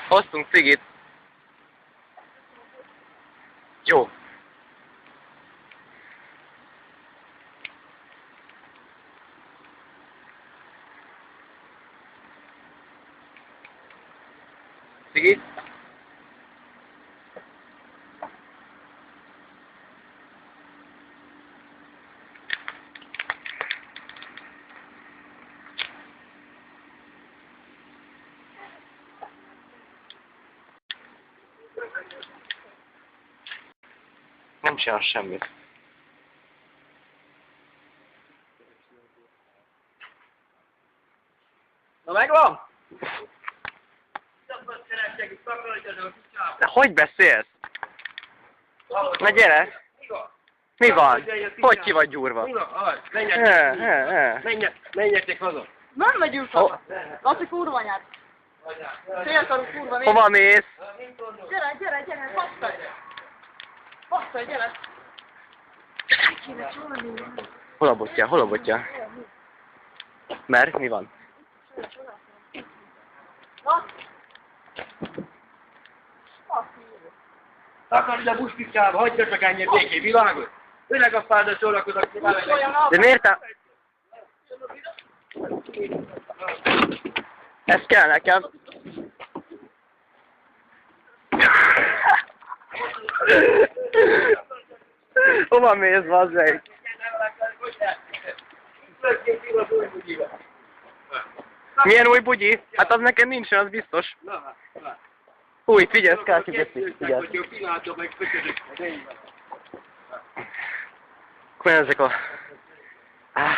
Hoztunk cigit. Jó. Cigi? Nem csinál semmit. Na megvan? De hogy beszélsz? Na gyere! Mi van? Hogy ki vagy gyúrva? Menjetek haza! Nem megyünk haza! Laci kurva anyád! Félkarú kurva még! Hova mész? Gyere! Basszaj, gyere! Hol a botja? Mert mi van? Takarodj a buszpicsába, hagyja csak ennyi békén, világos? Főleg a fádat sorakozok, De miért a... Ez kell nekem. Hova mész, bazzeg? Milyen új bugyi? Hát az nekem nincsen, az biztos. Új, figyelj, ezt kell kivetni. Figyelj. Akkor ezek a... Ah.